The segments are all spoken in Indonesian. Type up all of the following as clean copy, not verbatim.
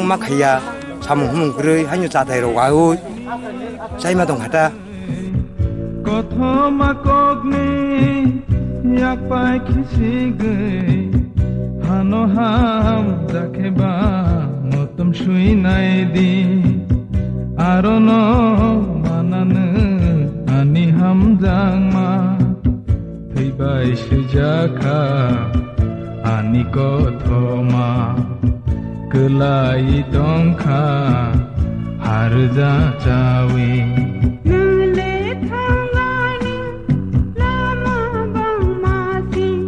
Makaya samung grei hanyu catai ro wau sai ma dong hata kothoma kokni yak pai khisi gai hano ham jakheba motom shui nai di arono manan ani ham jang ma theibai sujaka ani kothoma kelai dongkha harja cawi nele thangani lama bang masing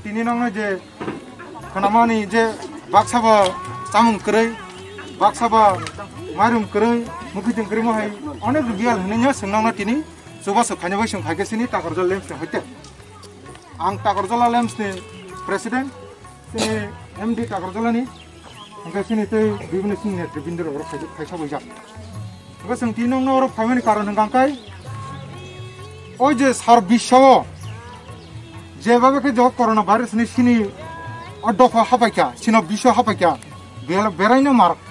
Tini nong je kanamani je baksaba samung kerai baksaba marum kerai mukiting kerimo hai onek rugial hanya senang na tini coba sekhanya bai sengkhai kesini takarjol lems hoite ang takarjola lems ni presiden sini MD takarjola ni angka sini te bibine sing net binder oro khaisa bai jak angka seng tini nong oro phaimani karon hangkai oi je sar bisho যেভাবে কে যখন corona virus নি সিনি অডফা হাবাইকা সিনো বিশ হাবাইকা বেরাইনো মারক্ত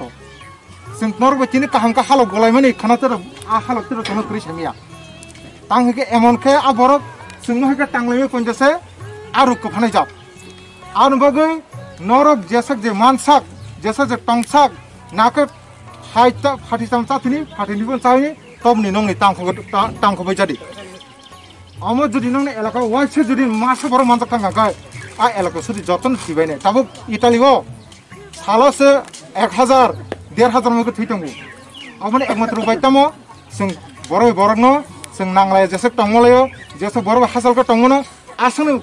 जों नरबे तिनि काहांका हालक गलायमानि खानातर आ हालकतर तनो क्रि सामिया तां हेके एमनके आबरक जोंनो हेके टांगलायमे पनजासे आरुक फानाय जाब आरो बगै नरक जेसक जे मानसाक जेसक जे टंगसाक नाके हाइता फाटिसाम चाथिनि फाटिनिबो चाइनि तबनि नंनि टांखौ बैजादि আমার যদি নং এলাকা ওয়াইছে যদি মাসে বড় মানজাক থাঙ্গাকাय आ এলাকা যদি যতন থিবাইনে তাবো ইতালিও সালসে 1000 1500 মকে থিতंगो আমনে একমাত্র বাইতামো जों বড় বড়নো जों नांलाय जेसे टंगलायो जेसे बड़ हासालको टंगनो आसने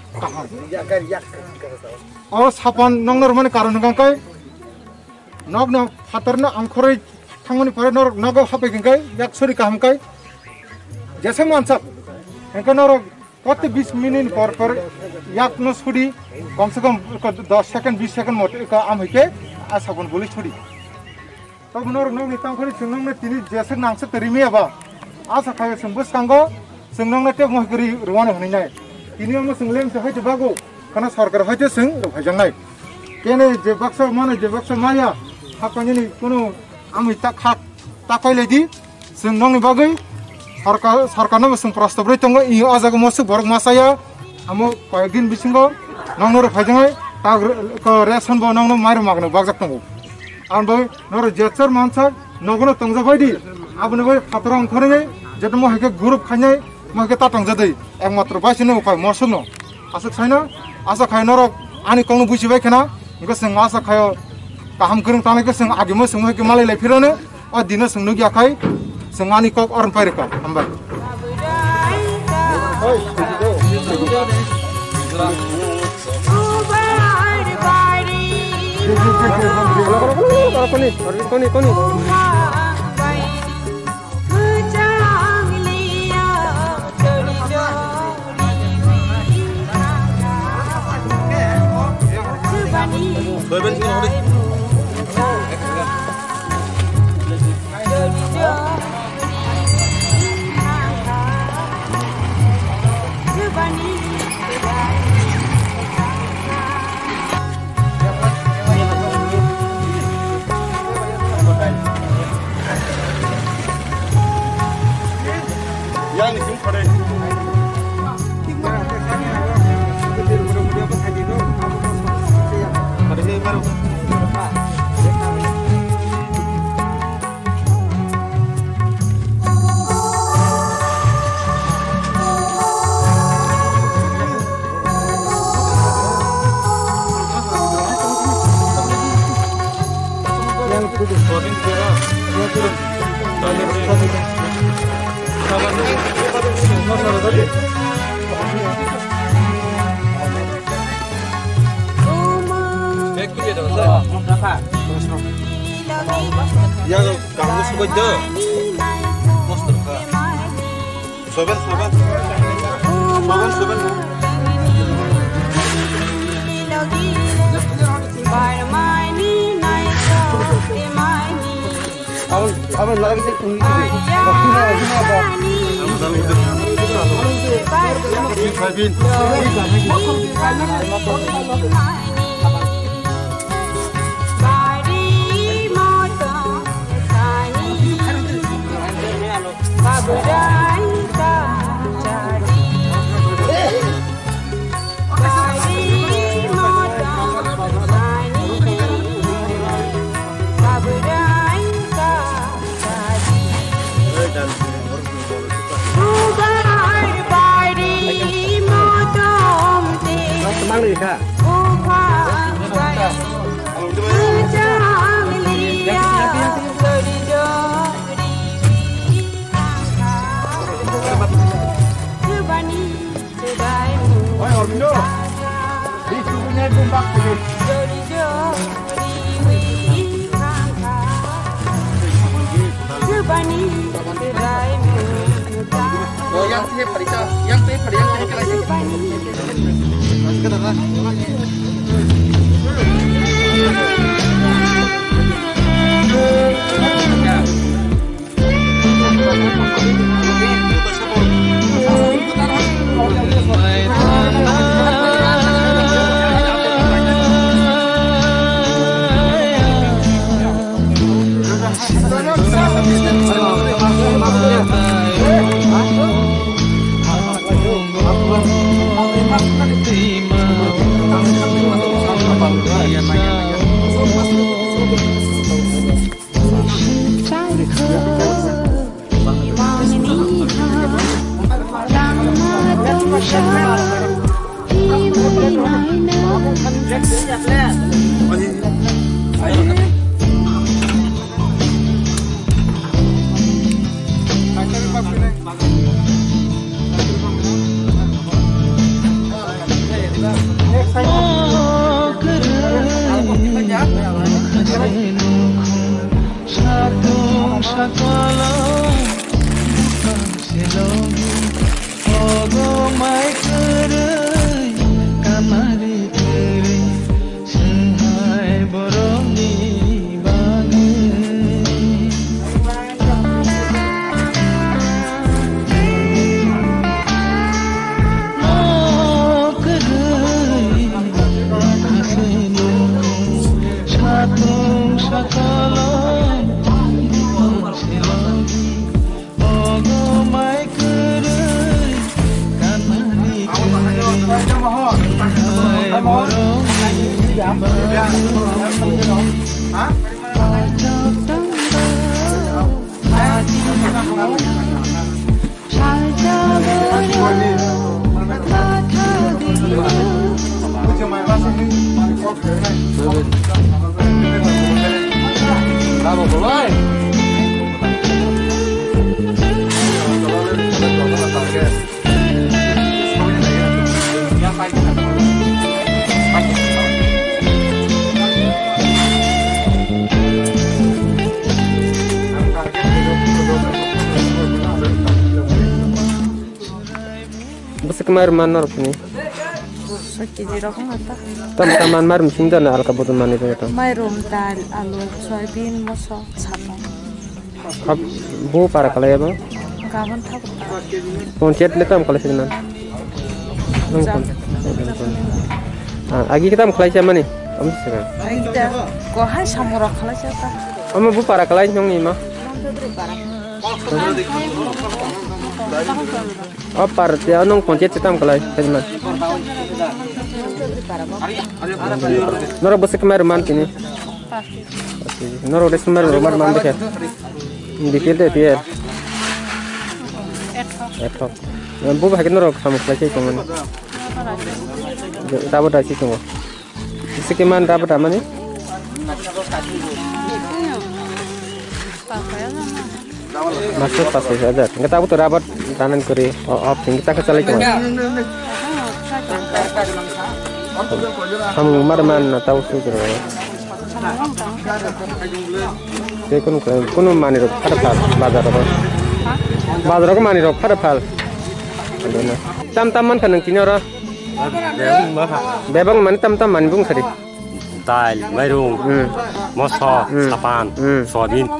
ओ सापान नंगर माने कारण गांकाय नगनो फातरनो आंखरै थांमनि परे नगो हाबायगंकाय याकसरि कामकाय जेसे मानसा इनका नर कत 20 मिनट पर याक न छुड़ी कम से कम 10 सेकंड 20 सेकंड मत का आम हेके आसाबन बोली छुड़ी तब नर नंगनि तांखरि जोंनंने तिनि जेसे नांसे तरिमे बा आसा खाय संबो सांगो जोंनंने टे महगरि रवाना हनैनाय तिनि हम संलेम से हाय बागो kana सरकार हायते जों रहायजांनाय केने जे बक्सा माने जे बक्सा माया हाकानि कुनु आमि ताकायलायदि जों नंनि बागै सरकारनो जों प्रस्ताब रै दङ इ आजाग मसु बरक मासाया आमो कयदिन बिसिंगो नंनो रहायजांनाय ता रेसन बो नंनो माइर मागनो बागजाक दङ आं बै नर जेचर मानसा नगनो तंजाबायदि आबनो बै फातरा अंखरनै जेत म हेके ग्रुप खायनाय म हेके तातंजादै एकमात्र बासिनो उपाय मसुनो आसा खायना आसा खायनो र आनि कौनो बुजिबाय खेना गो जों आसा खायो गाहाम गोरों थानायखौ जों आगिमो जों हेके मालाय लायफिरानो अ दिनो जोंनो गियाखाय जों आनि कक अरन पाइरका हामबाय Ya, kamu suka je. Monster ka. Soben. Abang lagi tu. Mang đi kah? Oh, yang sih periksa, yang Kemarin mana rupanya? Sakit rokok apa? Taman marum sini dan al kabupaten mana itu kan? Marum dal, alu, soybean, moso, sabang. Ab, bu para kalau ya bang? Kawan tahu. Koncert ni tam kalau sini mana? Agi kita mau kelai siapa nih? Kamu siapa? Kita, kau hai samurah kelai siapa? Kamu bu para kelai nyong ni mah? Oh, parti anong koncert sitam kelai sini mana? Nora bos kemarin mana ini? Nora udah kemarin rumah mana deh? Dikit deh dia. Eto. Yang bu bahagian nora kamu kelai sih kamu. Dapat dari situ. Sekiman dapat apa nih? Masuk pas saja. Kita tahu tuh rabat kanan kiri off kita ke calik mas. Kamu mana tahu tuh kira. Saya kun mani rok ada pal bazar ko mani rok ada pal. Tam man kan kini orang. Bebang man tam man bung sari. Dal, mairung, mosa, sapan, soyabin.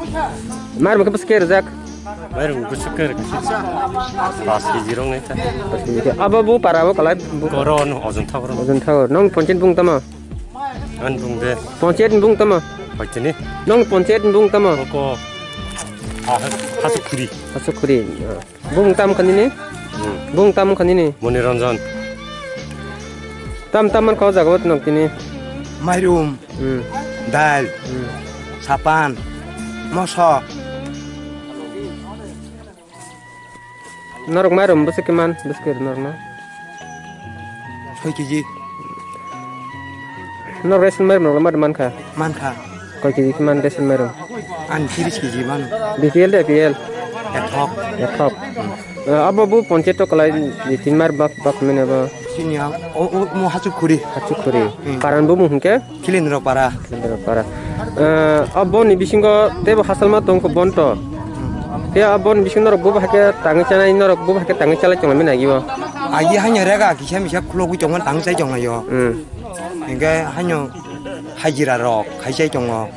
Mar mungkin pesker zak. Mairung pesker. Pas hijrong nih ta. Aba bu para bu kalai bu. Koron ozon thawar. Ozon thawar. Nong poncet bung tama. An bung deh. Poncet bung tama. Hoitini. Nong poncet bung tama. Koko. Hasukuri. Hasukuri. Bung tam kan ini. Bung tam kan ini. Moniranjan. Tam-taman kau jagat nong ini. Mayrum, dal, sapan, mosa. Norok mayrum besok keman, besok normal. Koi kiji, norok resin mayrum normal man kah? man kah? Koi kiji keman resin mayrum. An kiris kiji man. BPL deh BPL. Etok. Aba bu poncet to kalai di timar bak mana ba? Sini ya, mau hasukuri. Hasukuri. Paran bu mungkin ke? Kilin rok para. Para. Abon ni bisingo tebo hasal ma tongko bonto. Dia abon bisingo norok bu bahake tangi cana ini norok bu bahake tangi cala cuma mina giwa. Agi hanya rega kisah misal kulogu jongan tangsai jongan yo. Hingga hanya hajira rok, hajai jongan.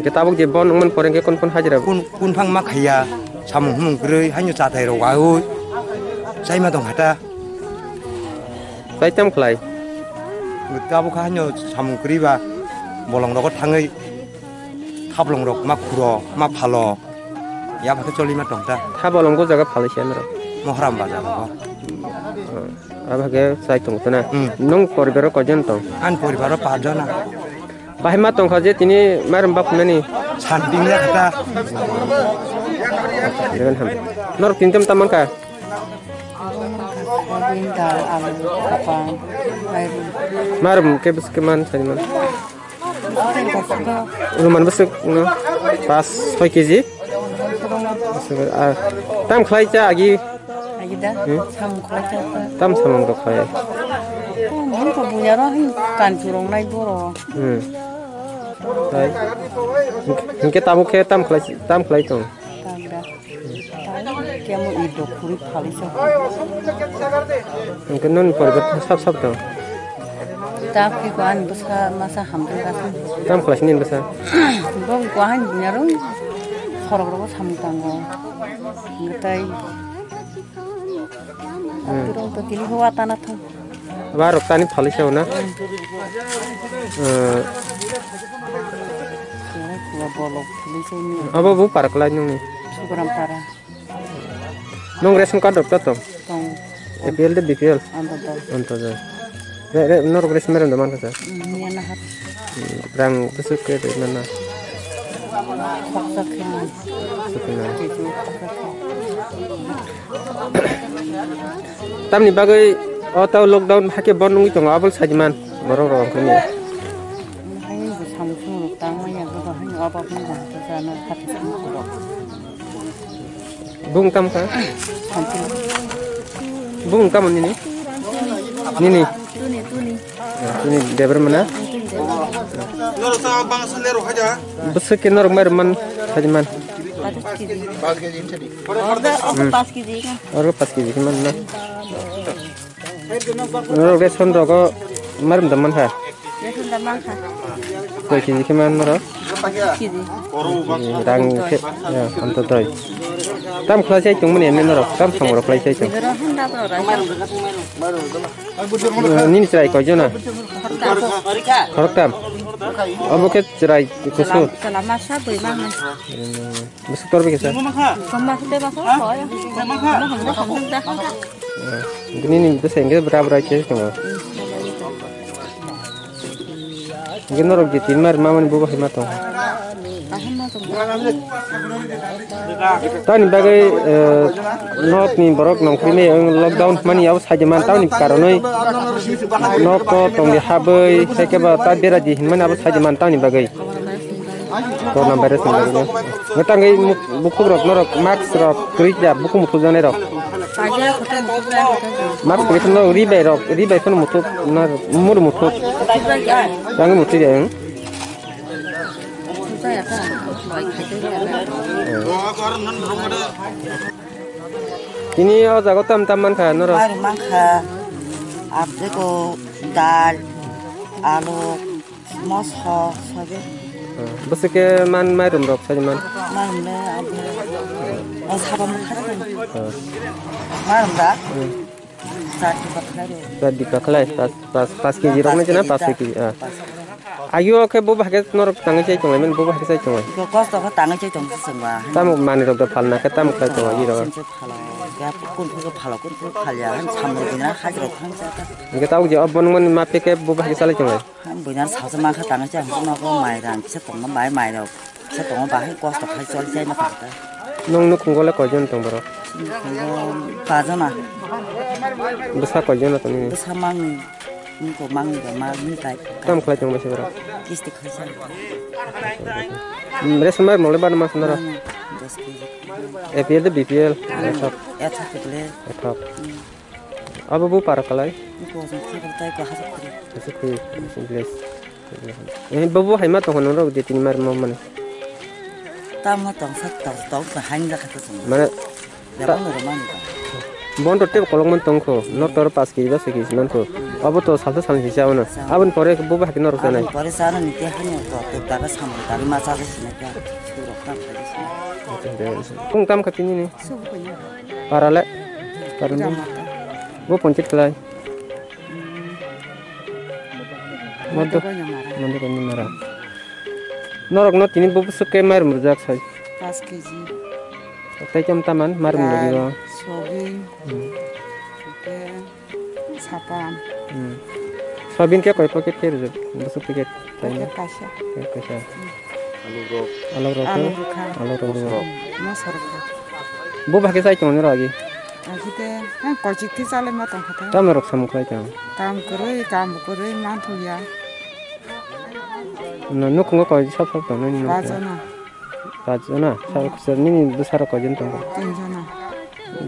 Kita abok je bon umman poreng ke kon hajira. Kun pang mak haya, samung humung kerei hanya catai rok au. Saya mah dong ada. Saya tam kelai. Kita bukan hanya samung kerei ba, bolong rok tangai, tablong rok mak kuro, mak palo. Ya pakai coli mah dong ta. Tablong ko jaga palisian rok. Mohram baca apa? Abah ke saya tunggu tu na. Nong poribar ko jen tong. An poribar pajana. Bahima tong kaje tini maram bap nani. Santingnya kata. Dengan ham. Norok tinjam taman ka. Bindal alu kapan mayrum. Maram ke besok keman saya man. Lumayan besok no. Pas 5 kg. Tam kelai ca agi. Agi dah. Sam kulai cata. Tam samang ko kelai. Mungkin kau punya roh kan curong naik boro. Hai. Mungkin tam kelai tong. Tanda. Dia mau hidup kulit halus. Mungkin non poribar sab tong. Tapi kuan besar masa hampir kasih. Tam kelai sini besar. Bang kuan punya roh. Korok-korok sama tanggo. Ngetai. Kurang begini hawa tanah tuh. Barok tani palisiau na. Dua bolok polisi ini. Apa bu parak lain ni? Kurang parah. Nong resin kadok tatong. Tong. BPL deh BPL. Antar. Norok resin meron daman kasa. Ini anak. Rang besok ke mana? Fakta kena. Tam ni bagai atau lockdown hake bonung itu ngabul sajiman borong kini. Hai Samsung tang banyak tu hai apa pun dah sana hati semua. Bung tam ka? Sampai. Bung tam ini. Nini. Tuni. Ini deber mana? Nor sa bang salero haja. Besok ke norok merman sajiman. Pas kiri kan. Orang pas kiri mana? Norok reson roko merem teman ha. Ya sudah mangsa. Kau kiri ke mana norok? Kiri. Rang ke ya antar toy. Tam kelas saya cuma ni norok. Tam sama orang kelas saya cuma. Berapa hendak berapa? Ini cerai kau je na. Korok tam. Apa ke cerai kusu? Selama saya beri mana? Besok tor begitu. Sama sudah masuk saya. Hendak. Ini ni besar enggak berapa aja cuma. Mungkin norok di timar mama ni buah himatong. Tahu ni bagai not ni borok nongkri ni lockdown mani awas haja man tahu ni karonoi noko tong di habai saya keba tak beraji mana awas haja man tahu ni bagai corona virus nang ngetang ei buku rok norok max rok kerja buku mutu jane rok Saja kita mutu max kerja no ribai pun mutu nar umur mutu jangan mutu ya saya kan baik ini jago tam-taman kah norok Baru mangka abdeko dal alu moso saja besike man marum rok saja man Marumda ada sabam khara marum da Saat dipakai pas kiji rok na jana pas kiji ayo ke boba ke norok tangi cai cong men boba ke cai cong Ko kosto ko tangi cai tong semba tam mani rok da palna ke tam ka cong agi rok ya kun ko phalo kun ko khalya han samro bina hajro thang jata nge tahu je abon mon ma pe ke boba ke sale cong han bina sausa ma kha tangi cai no ko mai ran se tong ma mai ro se tong ba hai kosto khai chol jai na ta nong nu khung gole ko jon tong bro ka jana besar ko jon to ni sa mang ni ko mang ga ma ni kai tam khala cong besi bro kisti khai resmar mole ban mas nara APL de BPL etap eta kule etap abu bu para kalai ko jin tai ko ha sakri Sesuai Inggris. Babu hai mat hono ro de tin mar mo mane. ta ma tong sa tong ta han la kha sa Mane ya ba no man ta bon totte kolong mon tong ko no tor pas ki ba se ki nan ko. Abu to sal sal hi jaw na. Abun pore ko babu hakino ro tanai. pare sa na ni te han to to ta ba sam ta ma sa sa ni ka suro ta Kung kam kapini ni. Para le. Karun. Bu poncit kelai. Modo ko ni mara. Norok no tini bubu suke mar murjak sai. 5 kg Tai jam taman mar murjak ro. sobi ke sapan Sabin ke koi paket ke rujak. Busu paket. Tai na. kasya Kasha. Alu Alu ro. alu bukha Alu ro. no sarka Bu bhage sai chong ro agi. agite han ko chikti chale ma tong khata Tam rok sam khlai chong. काम करो मान थुया No no kungo ko sab sab to ni no. बाजना Rajana sar kusar ni besar ko jin tong. तीनजना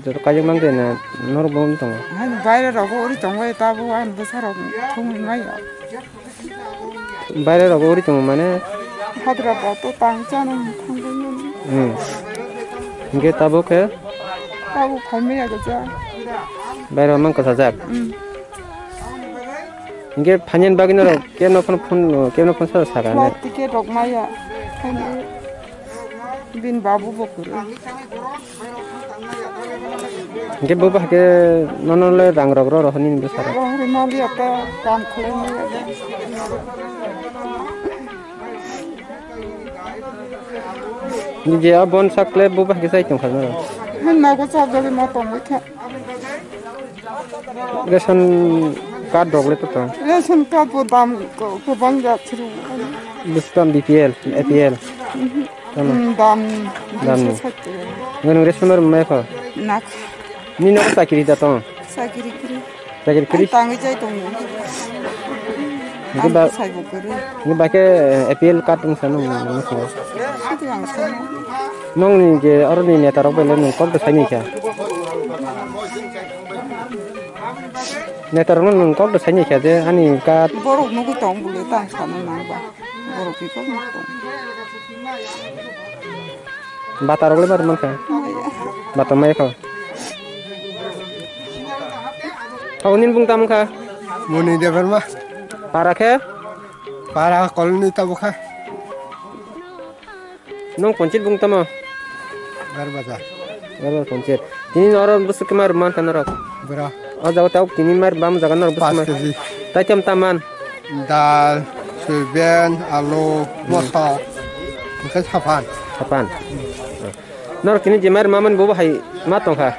Jor kajang mang de na nor bom tong. han बाहिर रको ओरि तंगै ताबु आन बसार थुङ मै Bare ro gori tong mane हदरा बतो तांचान थंगै nge tabo ke ताबु फाइमै आगजा bare mang ko sajak. Nge phanyen bagin ro ke no phon sa saga ne. Ticket रकमाया बिन बाबु बकुर Nge bo bhage non le rang rok ro hani besar. रहरे माली आता काम खोले मै Ni je abon sakle bo bhage sai chong khana. han नागो चाबले मा तंगै था Ration card dogle to tong. Ration का दाम को बंग जाथ्रु Bustam BPL APL. दाम Dam ni. Ngen resumar mai ko. नाक Ni no sakiri da tong. सागिरि करि Sakiri kris. तांगै जाय दङ Nge ba साइबो करि nge ba ke APL card tung sanu no so. City आं सानो Nong ni je or ni neta rok bele nong kok to sai ni kya. Neta rok nong kok to sai ni kya de ani card बरफ नुगु दं बुले तां सानो नाबा बरफ बिको दं bata rok le bar man ka. Bata mai ko. Kau nin bung tam ka. Muni de verma Para ke para koloni tabuka nong poncit bung tam. garbaza Garo poncit. Ini noron busuk kemar man kan rok. bra Oh jago tahu kini mar bam jaga nor busuk 5 mar. kg Tai jam taman. dal soybean alu mosa ke sapan Kapan? Nor kini jemar maman bobo hai matong ka.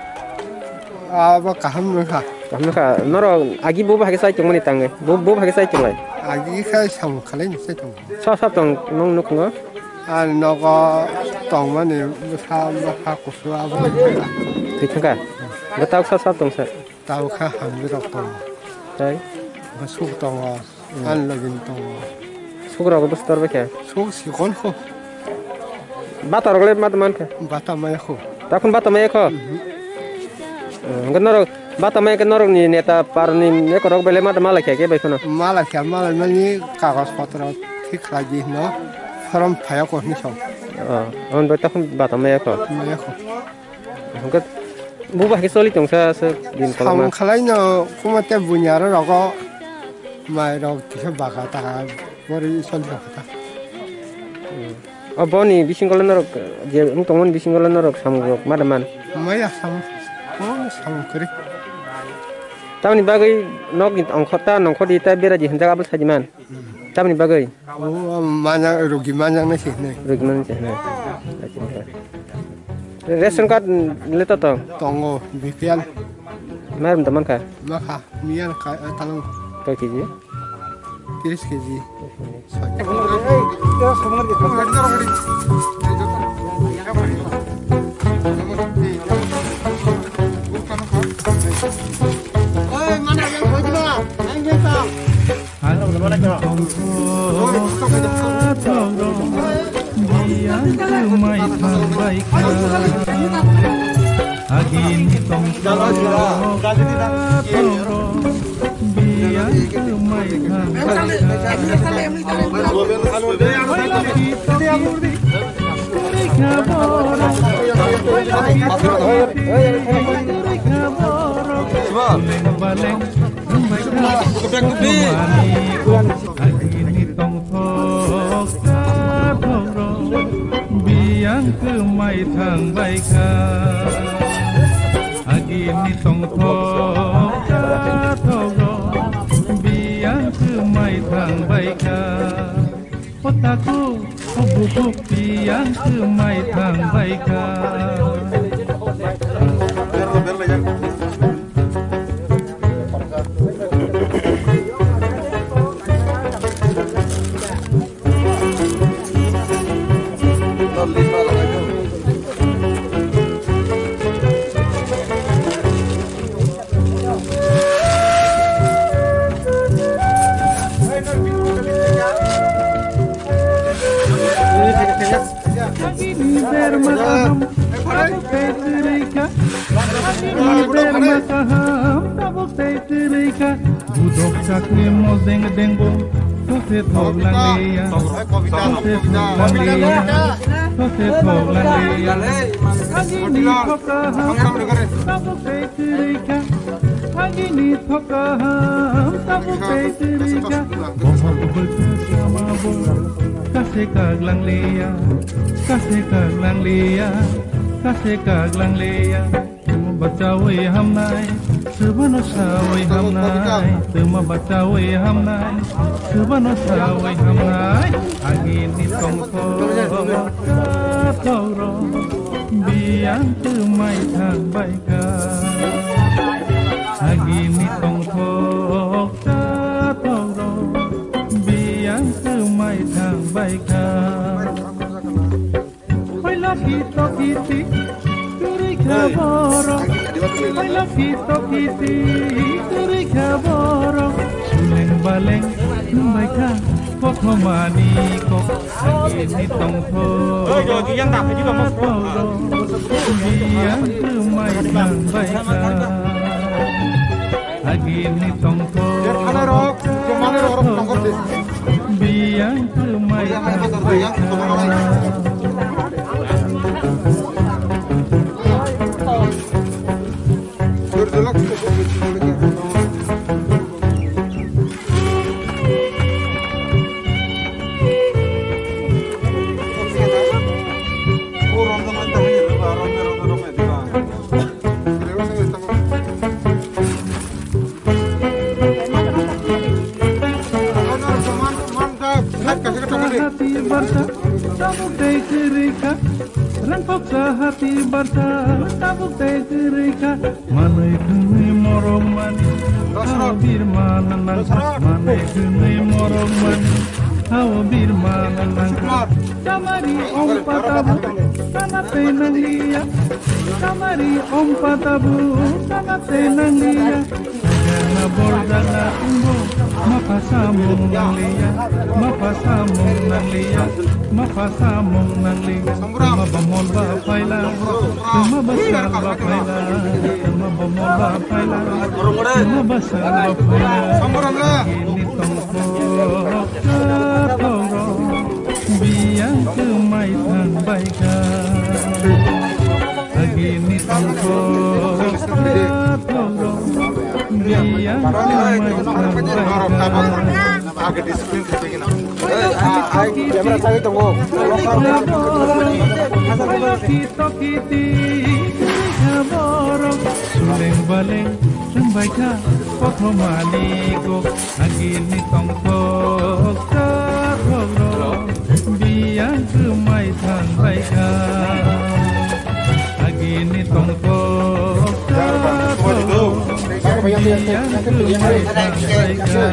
aba kaham ka Kamu ka nor agi bobo hai sai chong ni tangai. Bobo hai sai chong lai. agi ka sam khalen se tong Sa tong nong nuk ngo. an no ko tong ma ni sa ma ka ku su aba Thik ka. Gatau sa tong sa. tau ka ham bi rok tong Tai. ba su tong an lagin tong Sukra ko bustor ba kya. su si kon ko Bata rok le mat man ka. Bata maya ko. Takun bata maya ko. Ngenor bata maya ke norok ni neta par ni ne ko rok bele mat mala ke bai kono. Mala ni kagas patra ঠিক lagi no. From paya ko ni so. On bai takun bata maya ko. Maya ko. Ngat buba ke soli tong sa din ko ma. Sam khalai no kuma te bunya ro ko mai ro ki baka ta bori soli ka. Boni bisingol norok je tongmon bisingol norok samgok madaman. Maya sam kri. Tamni bagai nok angkota nongkodi ta bera ji hendak abal sajiman. Tamni bagai. Mana rugi mana na sih ne. Rugi mana sih ne. Ration card leto to. Tongo BPL. Marum teman ka. Maka mian ka talong. Kau kiji. 30 kg. biang kemai thang baika agini tong thok thoro biang kemai thang baika otaku obuku biang kemai thang baika budok sakne mozeng dengo tose thog langleya tose thog langleya agini thoka tabu petrika agini thoka tabu petrika bohol bersama kasih kaglang leya kasih kaglang leya kasih kaglang leya bacawai hamnai sebano sawai hamnai tema bacawai hamnai sebano sawai hamnai agini tongko toro biang temai thang baika agini tongko toro biang temai thang baika oi laki tokiti kaboro I love kita turi kaboro suleng baleng lumbaika kokomani kok agini tongko yang tak juga mau biang rumai nang baika agini tongko biang rumai nang baika hati barsa tabuk tegerika manai kene morong mani awir mananang manai kene morong mani awir mananang kamari om patabu kana tenang dia kamari om patabu kana tenang dia bordana tumbo mapasa mong nang liya mapasa mong nang liya mapasa mong nang liya mabamol ba paila mabasal ba paila mabamol ba paila mabasal ba paila ini tongko katoro biang kemai thang baika agini tongko katoro biang kemai thang baika agak disiplin kayak gini. Kamera saya tunggu. Suleng baleng sembaika potho maliko agini tongkok katoro biang kemai thang baika agini tongkok katoro biang kemai thang baika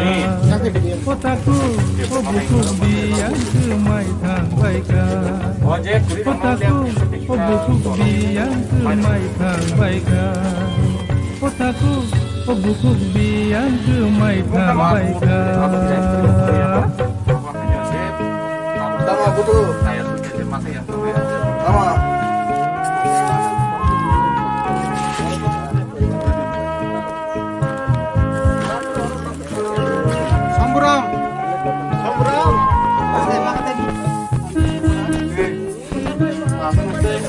Kotaku, buku biang kemai thang baika. Kotaku, buku biang kemai thang baika. Kotaku, buku biang kemai thang baika. Sama butuh. Sama.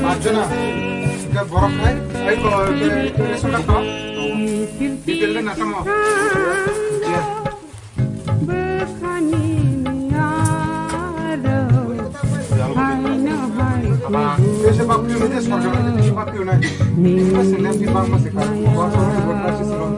Ajana, ke borok naik, ke sudah kau, dipilih nasa mau. Sebab tu ni sekarang ni sebab tu ni. Masih nanti bang masih kan, waktu itu berproses sebelum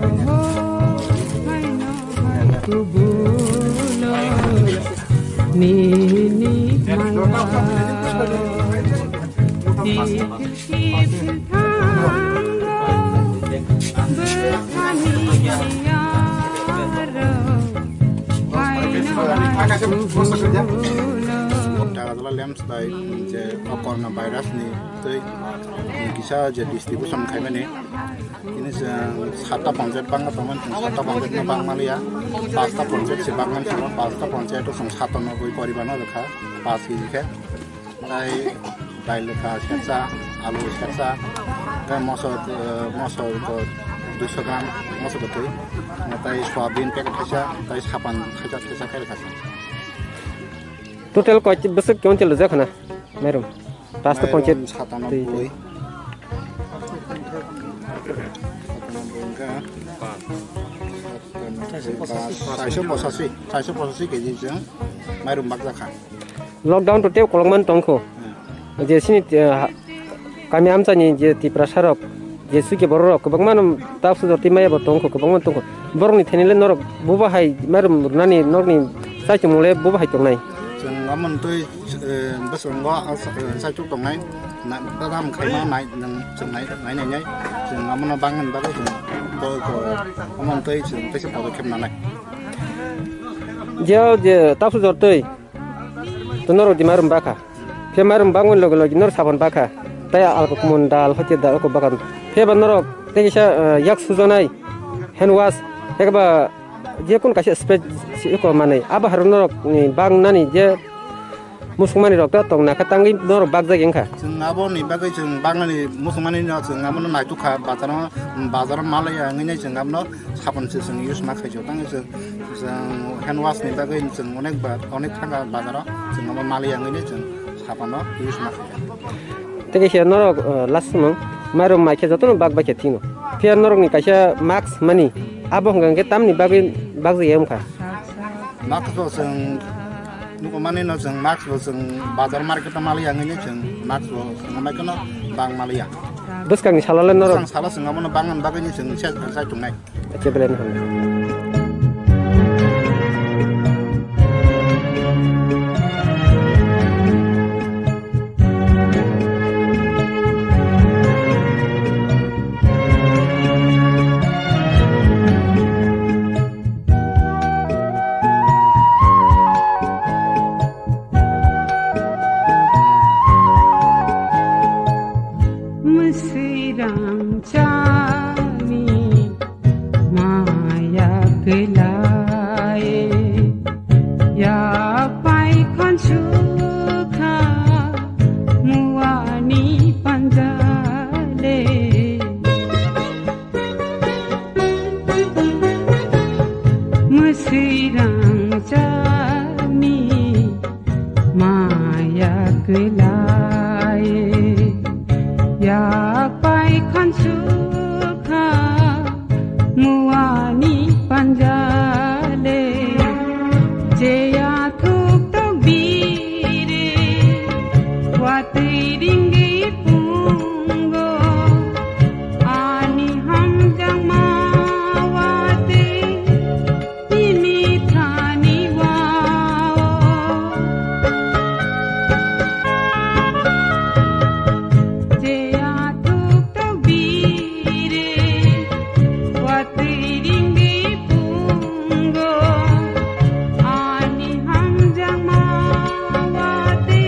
Lemstai je corona virus ni tei kisah je distribution kaimen ni ini sata ponjet bang teman sata ponjet na bang malia pasta ponjet si bangan si pasta ponjet itu song sata na boi pariban lekha pas ki dai lekha seksa alu seksa dan mosot ko 200 gram mosot betul tai soybean paket khaja tai sapan khaja kai khaja total kau besar kau celu zak na, merum, pasta poncet. Saya posisi keji jeng, merum bak zakhan. Lockdown tu tiap kolongan tongko, jadi sini kami amca ni jadi di prasarok, jadi suki borok, kebang mana tak sudah timaya bertongko, kebang mana tongko, borong ni thenilen norok, buba hai merum nani norok ni saya cuma mulai buba hai tong nai. Ngamun tu besar enggak saya cukup naik, nak dalam kaiman naik dan naik, ngamun bangun baru tu ngamun tu separuh kem naik. Jauh je tak sudah tu nor di marum baka, dia marum bangun lagi nor saban baka, taya alko mundal hati dal alko bakan, dia nor tekisah yak suzonai, hand wash, dia kaba dia pun kasih spray iko mana, apa harus nor ni bang nani dia musuhmani dokter tong nak katangi nor bag jaging ka. Ngabo ni bagai bang nani musuhmani ni ngabo naik tu ka bazar Malaya ngini ngabo no sapan use mak kerja tang hand wash ni bagai onek tangga bazar ngabo Malaya ngini sapan no use mak kerja. Tekisah nor last mong marum mai kerja tu bag bag tino. Dia nor ni kasih max money, apa nggak kita ni bagai bag jaging ka. Max tu nuko mana no max tu bazar market Malaya ngini max tu nama kena bang Malaya. Bus kang salah nor. Salah ngabo no bangan bagai ni saya tunai. Cebelen. Mesirang cami maya gelai ya pai khan sukha muani panjale jeya thuk to bire watri ringi pungo ani ham jang mawate ini thani wao jeya thuk to bire watri ringi pungo ani ham jang mawate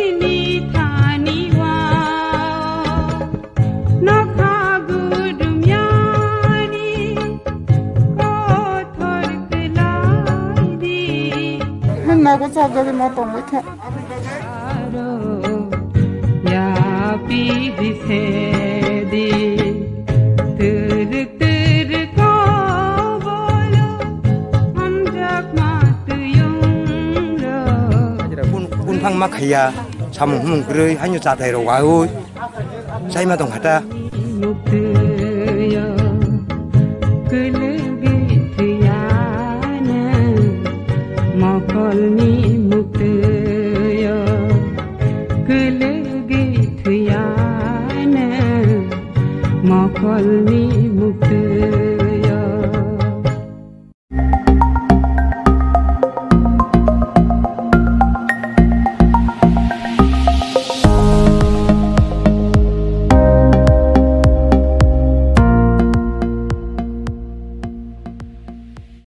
ini thani wao nokha gudumyani ko thor kelai di 나고 자격이 뭐또 못해. ya pi di se di ter ter ko bolo ham jak ma tu yung lo 군 팡마 khaya chamu hum grei hanyo cha dai ro wa oi sai ma dong hata muktu yo kulge tiyana mokol ni muktu yo kulge tiyana mokol ni muktu